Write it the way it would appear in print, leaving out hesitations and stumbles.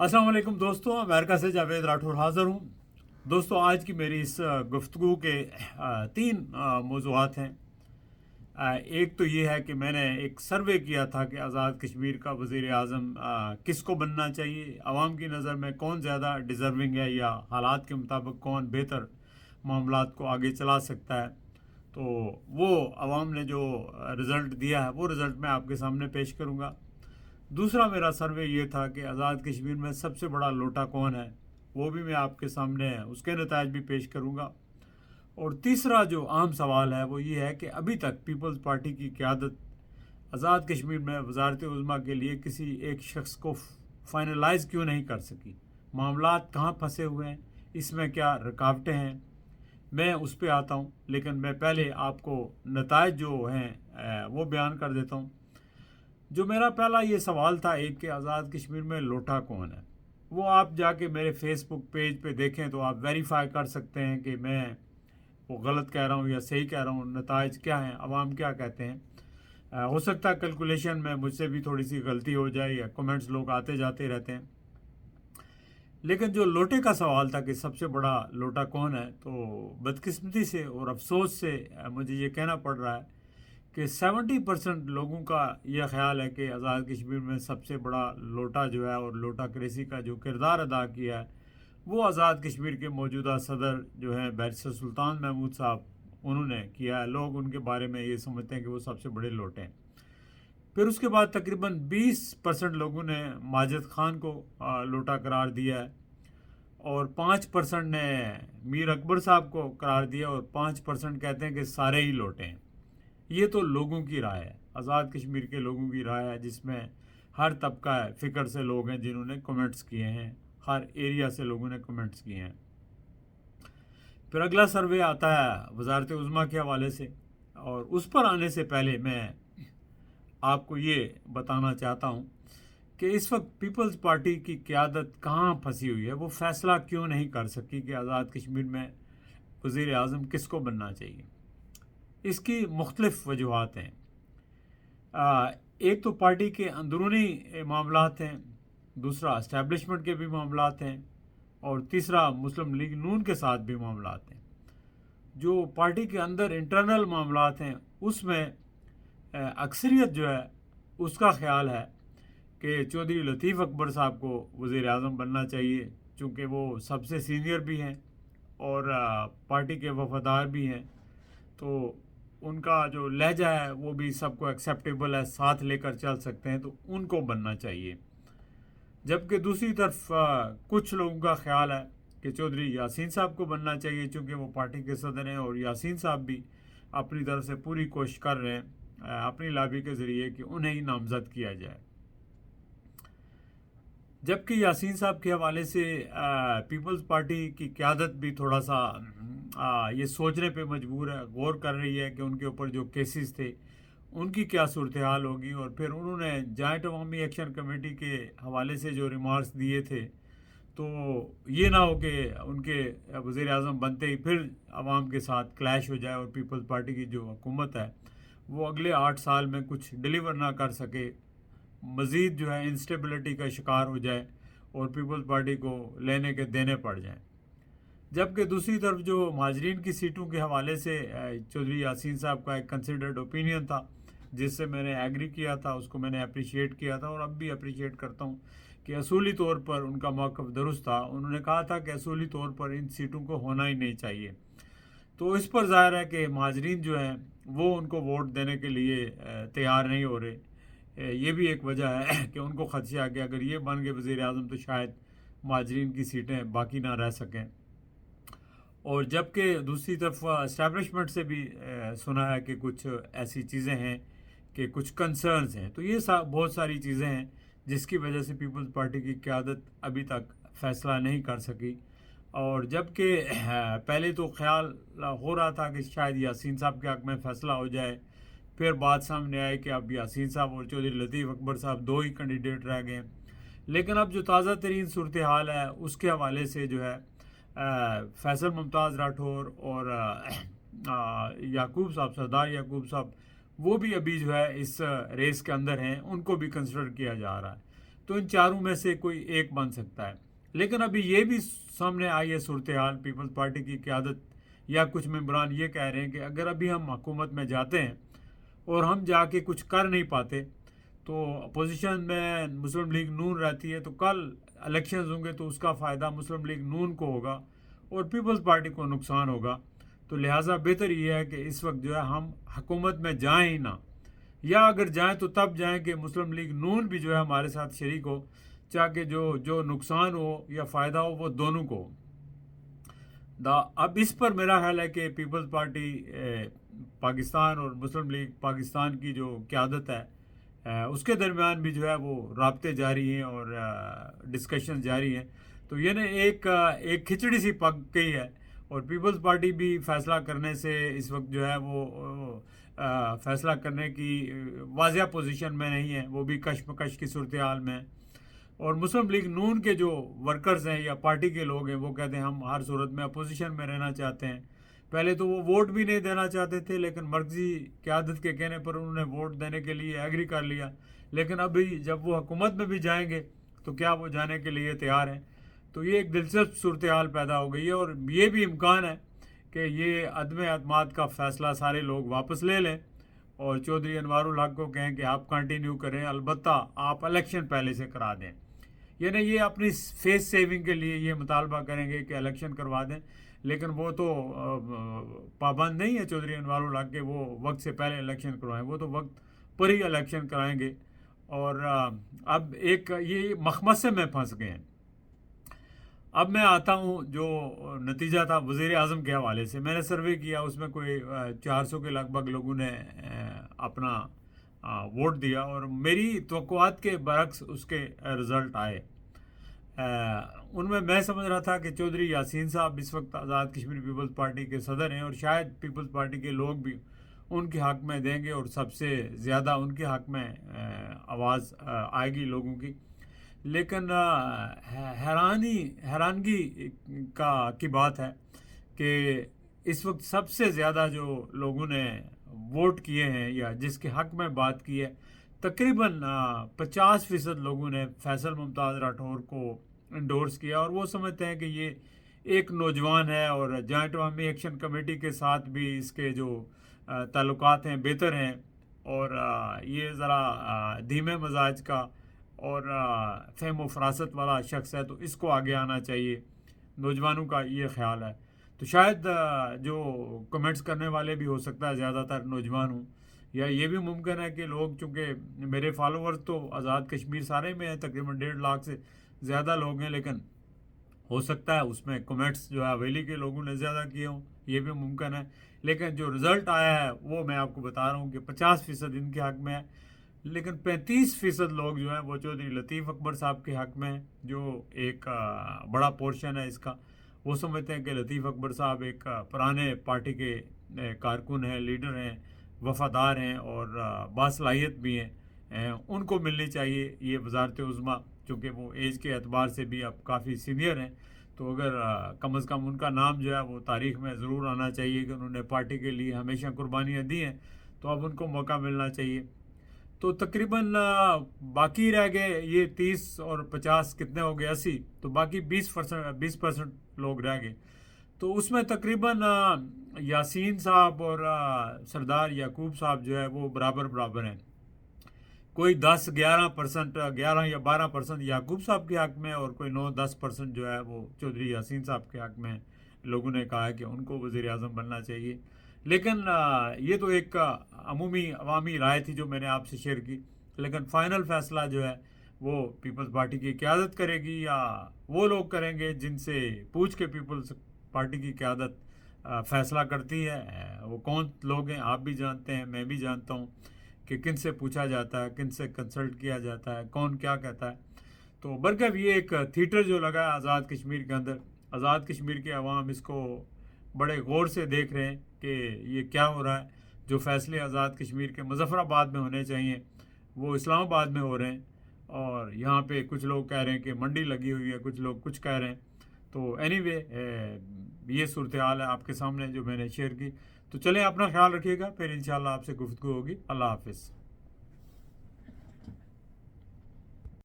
अस्सलाम वालेकुम दोस्तों, अमेरिका से जावेद राठौर हाज़िर हूँ। दोस्तों, आज की मेरी इस गुफ्तगू के तीन मौज़ूआत हैं। एक तो ये है कि मैंने एक सर्वे किया था कि आज़ाद कश्मीर का वज़ीर आज़म किसको बनना चाहिए, आवाम की नज़र में कौन ज़्यादा डिज़र्विंग है या हालात के मुताबिक कौन बेहतर मामलात को आगे चला सकता है। तो वो आवाम ने जो रिज़ल्ट दिया है वो रिज़ल्ट मैं आपके सामने पेश करूँगा। दूसरा मेरा सर्वे ये था कि आज़ाद कश्मीर में सबसे बड़ा लोटा कौन है, वो भी मैं आपके सामने उसके नताज भी पेश करूँगा। और तीसरा जो अहम सवाल है वो ये है कि अभी तक पीपल्स पार्टी की क़यादत आज़ाद कश्मीर में वज़ारत उज़्मा के लिए किसी एक शख्स को फाइनलाइज क्यों नहीं कर सकी। मामलात कहाँ फंसे हुए हैं, इसमें क्या रुकावटें हैं, मैं उस पर आता हूँ। लेकिन मैं पहले आपको नताइज जो हैं वो बयान कर देता हूँ। जो मेरा पहला ये सवाल था एक कि आज़ाद कश्मीर में लोटा कौन है, वो आप जाके मेरे फेसबुक पेज पे देखें तो आप वेरीफाई कर सकते हैं कि मैं वो गलत कह रहा हूँ या सही कह रहा हूँ, नताइज क्या हैं, अवाम क्या कहते हैं। हो सकता है कैलकुलेशन में मुझसे भी थोड़ी सी गलती हो जाए या कमेंट्स लोग आते जाते रहते हैं। लेकिन जो लोटे का सवाल था कि सबसे बड़ा लोटा कौन है, तो बदकिस्मती से और अफसोस से मुझे ये कहना पड़ रहा है कि 70% लोगों का यह ख्याल है कि आज़ाद कश्मीर में सबसे बड़ा लोटा जो है और लोटा क्रेसी का जो किरदार अदा किया है वो आज़ाद कश्मीर के मौजूदा सदर जो हैं बैरिस्टर सुल्तान महमूद साहब, उन्होंने किया है। लोग उनके बारे में ये समझते हैं कि वो सबसे बड़े लोटे हैं। फिर उसके बाद तकरीबन 20% लोगों ने माजिद खान को लोटा करार दिया है और 5% ने मीर अकबर साहब को करार दिया और 5% कहते हैं कि सारे ही लोटे हैं। ये तो लोगों की राय है, आज़ाद कश्मीर के लोगों की राय है, जिसमें हर तबका है, फ़िक्र से लोग हैं जिन्होंने कमेंट्स किए हैं, हर एरिया से लोगों ने कमेंट्स किए हैं। फिर अगला सर्वे आता है वज़ारत उज़्मा के हवाले से, और उस पर आने से पहले मैं आपको ये बताना चाहता हूँ कि इस वक्त पीपल्स पार्टी की क़यादत कहाँ फंसी हुई है, वो फ़ैसला क्यों नहीं कर सकी कि आज़ाद कश्मीर में वज़ीर आज़म किसको बनना चाहिए। इसकी मुख्तलिफ़ वजूहात हैं। एक तो पार्टी के अंदरूनी मामलात हैं, दूसरा इस्टेब्लिशमेंट के भी मामलात हैं, और तीसरा मुस्लिम लीग नून के साथ भी मामलात हैं। जो पार्टी के अंदर इंटरनल मामलात हैं उसमें अक्सरियत जो है उसका ख्याल है कि चौधरी लतीफ़ अकबर साहब को वज़ीर आज़म बनना चाहिए, चूँकि वो सबसे सीनियर भी हैं और पार्टी के वफादार भी हैं, तो उनका जो लहजा है वो भी सबको एक्सेप्टेबल है, साथ लेकर चल सकते हैं, तो उनको बनना चाहिए। जबकि दूसरी तरफ कुछ लोगों का ख्याल है कि चौधरी यासीन साहब को बनना चाहिए, चूँकि वो पार्टी के सदर हैं और यासीन साहब भी अपनी तरफ से पूरी कोशिश कर रहे हैं अपनी लॉबी के ज़रिए कि उन्हें ही नामज़द किया जाए। जबकि यासीन साहब के हवाले से पीपल्स पार्टी की क़यादत भी थोड़ा सा ये सोचने पे मजबूर है, गौर कर रही है कि उनके ऊपर जो केसेस थे उनकी क्या सूरत हाल होगी। और फिर उन्होंने जॉइंट अवामी एक्शन कमेटी के हवाले से जो रिमार्क्स दिए थे, तो ये ना हो कि उनके वज़ीर आज़म बनते ही फिर आवाम के साथ क्लैश हो जाए और पीपल्स पार्टी की जो हुकूमत है वो अगले 8 साल में कुछ डिलीवर ना कर सके, मज़ीद जो है इंस्टेबिलिटी का शिकार हो जाए और पीपल्स पार्टी को लेने के देने पड़ जाएं। जबकि दूसरी तरफ जो महाजरीन की सीटों के हवाले से चौधरी यासीन साहब का एक कंसिडर्ड ओपिनियन था, जिससे मैंने एग्री किया था, उसको मैंने अप्रिशिएट किया था और अब भी अप्रिशिएट करता हूँ कि असूली तौर पर उनका मौक़िफ़ दुरुस्त था। उन्होंने कहा था कि असूली तौर पर इन सीटों को होना ही नहीं चाहिए। तो इस पर ज़ाहिर है कि महाजरीन जो हैं वो उनको वोट देने के लिए तैयार नहीं हो रहे। ये भी एक वजह है कि उनको खदशा कि अगर ये बन गए वज़ीर आज़म तो शायद महाजरीन की सीटें बाकी ना रह सकें। और जबकि दूसरी तरफ इस्टेब्लिशमेंट से भी सुना है कि कुछ ऐसी चीज़ें हैं कि कुछ कंसर्न्स हैं। तो ये बहुत सारी चीज़ें हैं जिसकी वजह से पीपल्स पार्टी की क़यादत अभी तक फ़ैसला नहीं कर सकी। और जबकि पहले तो ख्याल हो रहा था कि शायद यासीन साहब के हक़ में फ़ैसला हो जाए, फिर बात सामने आई कि अब यासीन साहब और चौधरी लतीफ़ अकबर साहब दो ही कैंडिडेट रह गए। लेकिन अब जो ताज़ा तरीन सूरत हाल है उसके हवाले से जो है फैसल मुमताज़ राठौर और याकूब साहब, सरदार याकूब साहब, वो भी अभी जो है इस रेस के अंदर हैं, उनको भी कंसिडर किया जा रहा है। تو ان چاروں میں سے کوئی ایک بن سکتا ہے. لیکن ابھی یہ بھی سامنے آئی ہے صورتحال، پیپلز پارٹی کی قیادت یا کچھ ممبران یہ کہہ رہے ہیں کہ اگر ابھی ہم حکومت میں جاتے ہیں اور ہم جا کے کچھ کر نہیں پاتے تو اپوزیشن میں مسلم لیگ نون رہتی ہے، تو کل الیکشنز ہوں گے تو اس کا فائدہ مسلم لیگ نون کو ہوگا اور پیپلز پارٹی کو نقصان ہوگا. تو لہٰذا بہتر یہ ہے کہ اس وقت جو ہے ہم حکومت میں جائیں ہی نہ، یا اگر جائیں تو تب جائیں کہ مسلم لیگ نون بھی جو ہے ہمارے ساتھ شریک ہو، تاکہ جو نقصان ہو یا فائدہ ہو وہ دونوں کو. اب اس پر میرا خیال ہے کہ پیپلز پارٹی پاکستان اور مسلم لیگ پاکستان کی جو قیادت ہے اس کے درمیان بھی جو ہے وہ رابطے جاری ہیں اور ڈسکشن جاری ہیں. تو یہ نا ایک کھچڑی سی پک گئی ہے، اور پیپلز پارٹی بھی فیصلہ کرنے سے اس وقت جو ہے وہ فیصلہ کرنے کی واضح پوزیشن میں نہیں ہے، وہ بھی کشمکش کی صورتحال میں. اور مسلم لیگ نون کے جو ورکرز ہیں یا پارٹی کے لوگ ہیں وہ کہتے ہیں ہم ہر صورت میں اپوزیشن میں رہنا چاہتے ہیں. پہلے تو وہ ووٹ بھی نہیں دینا چاہتے تھے، لیکن مرکزی قیادت کے کہنے پر انہوں نے ووٹ دینے کے لیے ایگری کر لیا. لیکن ابھی جب وہ حکومت میں بھی جائیں گے تو کیا وہ جانے کے لیے تیار ہیں؟ تو یہ ایک دلچسپ صورتحال پیدا ہو گئی ہے، اور یہ بھی امکان ہے کہ یہ عدم اعتماد کا فیصلہ سارے لوگ واپس لے لیں اور چودھری انوار الحق کو کہیں کہ آپ کنٹینیو کریں، البتہ آپ الیکشن پہلے سے کرا دیں. یعنی یہ اپنی فیس سیونگ کے لیے یہ مطالبہ کریں گے کہ الیکشن کروا دیں، لیکن وہ تو پابند نہیں ہے چودھری انوار الحق کے وہ وقت سے پہلے الیکشن کروائیں، وہ تو وقت پر ہی الیکشن کرائیں گے. اور اب ایک یہ مخمصے میں پھنس گئے ہیں. اب میں آتا ہوں جو نتیجہ تھا وزیر اعظم کے حوالے سے. میں نے سروے کیا، اس میں کوئی 400 کے لگ بھگ لوگوں نے اپنا ووٹ دیا، اور میری توقعات کے برعکس اس کے رزلٹ آئے. ان میں سمجھ رہا تھا کہ چودھری یاسین صاحب اس وقت آزاد کشمیر پیپلز پارٹی کے صدر ہیں، اور شاید پیپلز پارٹی کے لوگ بھی ان کے حق میں دیں گے، اور سب سے زیادہ ان کے حق میں آواز آئے گی لوگوں کی. لیکن حیرانگی کی بات ہے کہ اس وقت سب سے زیادہ جو لوگوں نے ووٹ کیے ہیں یا جس کے حق میں بات کی ہے، تقریباً 50% لوگوں نے فیصل ممتاز راٹھور کو انڈورس کیا، اور وہ سمجھتے ہیں کہ یہ ایک نوجوان ہے، اور جوائنٹ عوامی ایکشن کمیٹی کے ساتھ بھی اس کے جو تعلقات ہیں بہتر ہیں، اور یہ ذرا دھیمے مزاج کا اور فہم و فراست والا شخص ہے، تو اس کو آگے آنا چاہیے. نوجوانوں کا یہ خیال ہے. تو شاید جو کمنٹس کرنے والے بھی ہو سکتا ہے زیادہ تر نوجوان ہوں، یا یہ بھی ممکن ہے کہ لوگ، چونکہ میرے فالوورز تو آزاد کشمیر سارے میں ہیں، تقریباً 1.5 لاکھ سے زیادہ لوگ ہیں، لیکن ہو سکتا ہے اس میں کمنٹس جو ہے حویلی کے لوگوں نے زیادہ کیے ہوں، یہ بھی ممکن ہے. لیکن جو رزلٹ آیا ہے وہ میں آپ کو بتا رہا ہوں کہ 50% ان کے حق میں ہے، لیکن 35% لوگ جو ہیں وہ چودھری لطیف اکبر صاحب کے حق میں ہیں، جو ایک بڑا پورشن ہے اس کا. وہ سمجھتے ہیں کہ لطیف اکبر صاحب ایک پرانے پارٹی کے کارکن ہیں، لیڈر ہیں، وفادار ہیں اور باصلاحیت بھی ہیں. ان کو ملنی چاہیے یہ وزارت عظمیٰ، چونکہ وہ ایج کے اعتبار سے بھی اب کافی سینئر ہیں. تو اگر کم از کم ان کا نام جو ہے وہ تاریخ میں ضرور آنا چاہیے کہ انہوں نے پارٹی کے لیے ہمیشہ قربانیاں دی ہیں، تو اب ان کو موقع ملنا چاہیے. تو تقریباً باقی رہ گئے یہ 30 اور 50 کتنے ہو گئے 80، تو باقی 20% لوگ رہ گئے. تو اس میں تقریباً یاسین صاحب اور سردار یعقوب صاحب جو ہے وہ برابر ہیں. کوئی 10-11% 11 یا 12% یعقوب صاحب کے حق میں، اور کوئی 9-10% جو ہے وہ چودھری یاسین صاحب کے حق میں. لوگوں نے کہا ہے کہ ان کو وزیر اعظم بننا چاہیے. لیکن یہ تو ایک عمومی عوامی رائے تھی جو میں نے آپ سے شیئر کی. لیکن فائنل فیصلہ جو ہے وہ پیپلز پارٹی کی قیادت کرے گی، یا وہ لوگ کریں گے جن سے پوچھ کے پیپلز پارٹی کی قیادت فیصلہ کرتی ہے. وہ کون لوگ ہیں آپ بھی جانتے ہیں، میں بھی جانتا ہوں کہ کن سے پوچھا جاتا ہے، کن سے کنسلٹ کیا جاتا ہے، کون کیا کہتا ہے. تو برکب یہ ایک تھیٹر جو لگا ہے آزاد کشمیر کے اندر، آزاد کشمیر کے عوام اس کو بڑے غور سے دیکھ رہے ہیں کہ یہ کیا ہو رہا ہے. جو فیصلے آزاد کشمیر کے مظفر آباد میں ہونے چاہیے وہ اسلام آباد میں ہو رہے ہیں، اور یہاں پہ کچھ لوگ کہہ رہے ہیں کہ منڈی لگی ہوئی ہے، کچھ لوگ کچھ کہہ رہے ہیں. تو اینی وے یہ صورتحال ہے آپ کے سامنے جو میں نے شیئر کی. تو چلیں اپنا خیال رکھیے گا، پھر انشاءاللہ آپ سے گفتگو ہوگی. اللہ حافظ.